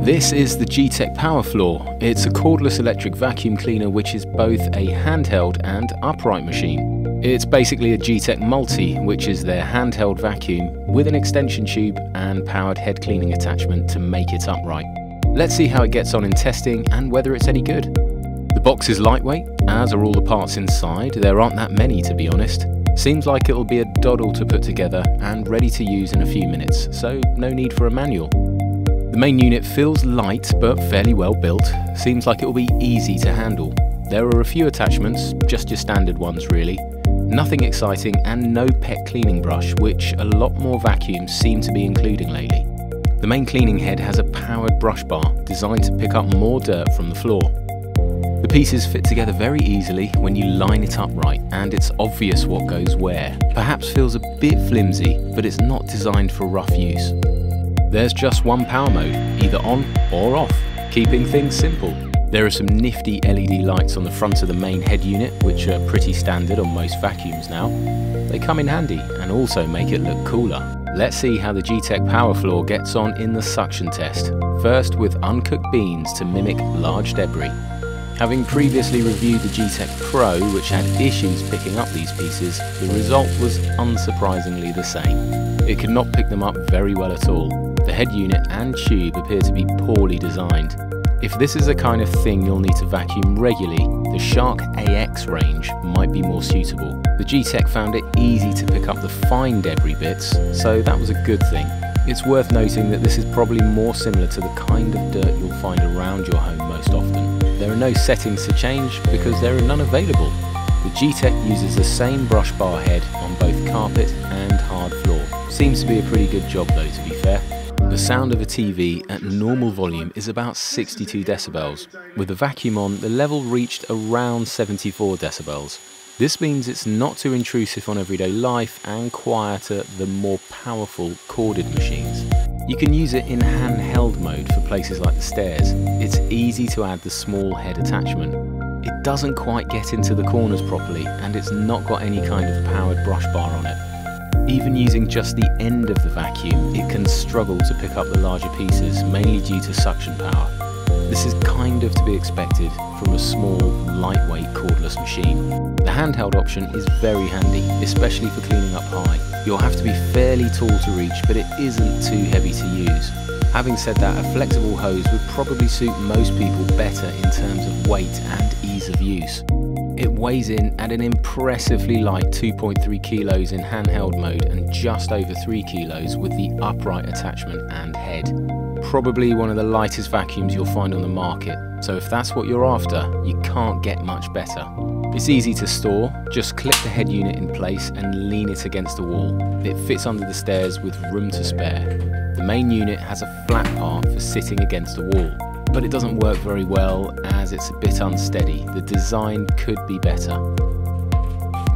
This is the Gtech PowerFloor. It's a cordless electric vacuum cleaner which is both a handheld and upright machine. It's basically a Gtech Multi, which is their handheld vacuum with an extension tube and powered head cleaning attachment to make it upright. Let's see how it gets on in testing and whether it's any good. The box is lightweight, as are all the parts inside. There aren't that many, to be honest. Seems like it'll be a doddle to put together and ready to use in a few minutes, so no need for a manual. The main unit feels light but fairly well built. Seems like it will be easy to handle. There are a few attachments, just your standard ones really. Nothing exciting and no pet cleaning brush, which a lot more vacuums seem to be including lately. The main cleaning head has a powered brush bar designed to pick up more dirt from the floor. The pieces fit together very easily when you line it up right, and it's obvious what goes where. Perhaps feels a bit flimsy, but it's not designed for rough use. There's just one power mode, either on or off, keeping things simple. There are some nifty LED lights on the front of the main head unit, which are pretty standard on most vacuums now. They come in handy and also make it look cooler. Let's see how the Gtech PowerFloor gets on in the suction test. First with uncooked beans to mimic large debris. Having previously reviewed the Gtech Pro, which had issues picking up these pieces, the result was unsurprisingly the same. It could not pick them up very well at all. The head unit and tube appear to be poorly designed. If this is the kind of thing you'll need to vacuum regularly, the Shark AX range might be more suitable. The Gtech found it easy to pick up the fine debris bits, so that was a good thing. It's worth noting that this is probably more similar to the kind of dirt you'll find around your home most often. There are no settings to change because there are none available. The Gtech uses the same brush bar head on both carpet and hard floor. Seems to be a pretty good job though, to be fair. The sound of a TV at normal volume is about 62 decibels. With the vacuum on, the level reached around 74 decibels. This means it's not too intrusive on everyday life and quieter than more powerful corded machines. You can use it in handheld mode for places like the stairs. It's easy to add the small head attachment. It doesn't quite get into the corners properly, and it's not got any kind of powered brush bar on it. Even using just the end of the vacuum, it can struggle to pick up the larger pieces, mainly due to suction power. This is kind of to be expected from a small, lightweight cordless machine. The handheld option is very handy, especially for cleaning up high. You'll have to be fairly tall to reach, but it isn't too heavy to use. Having said that, a flexible hose would probably suit most people better in terms of weight and ease of use. It weighs in at an impressively light 2.3 kilos in handheld mode and just over 3 kilos with the upright attachment and head. Probably one of the lightest vacuums you'll find on the market, so if that's what you're after, you can't get much better. It's easy to store, just clip the head unit in place and lean it against the wall. It fits under the stairs with room to spare. The main unit has a flat part for sitting against the wall, but it doesn't work very well as it's a bit unsteady. The design could be better.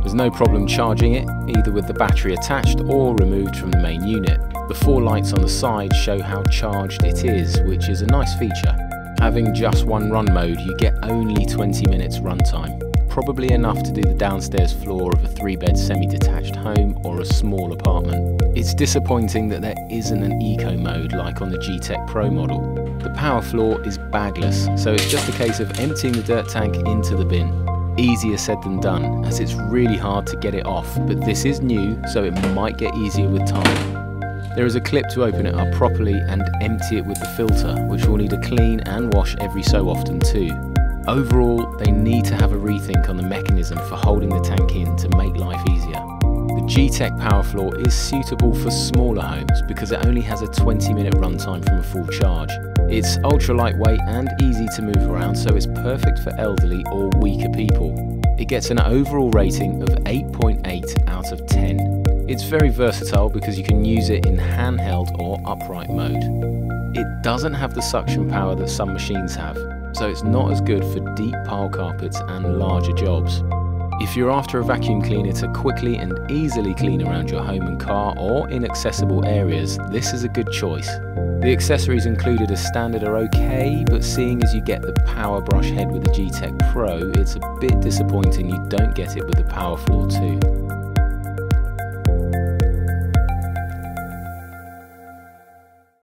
There's no problem charging it, either with the battery attached or removed from the main unit. The 4 lights on the side show how charged it is, which is a nice feature. Having just one run mode, you get only 20 minutes runtime. Probably enough to do the downstairs floor of a 3-bed semi-detached home or a small apartment. It's disappointing that there isn't an eco mode like on the Gtech Pro model. The PowerFloor is bagless, so it's just a case of emptying the dirt tank into the bin. Easier said than done, as it's really hard to get it off, but this is new, so it might get easier with time. There is a clip to open it up properly and empty it with the filter, which will need a clean and wash every so often too. Overall, they need to have a rethink on the mechanism for holding the tank in to make life easier. The Gtech PowerFloor is suitable for smaller homes because it only has a 20-minute runtime from a full charge. It's ultra lightweight and easy to move around, so it's perfect for elderly or weaker people. It gets an overall rating of 8.8 out of 10. It's very versatile because you can use it in handheld or upright mode. It doesn't have the suction power that some machines have, so it's not as good for deep pile carpets and larger jobs. If you're after a vacuum cleaner to quickly and easily clean around your home and car or inaccessible areas, this is a good choice. The accessories included as standard are okay, but seeing as you get the power brush head with the Gtech Pro, it's a bit disappointing you don't get it with the PowerFloor too.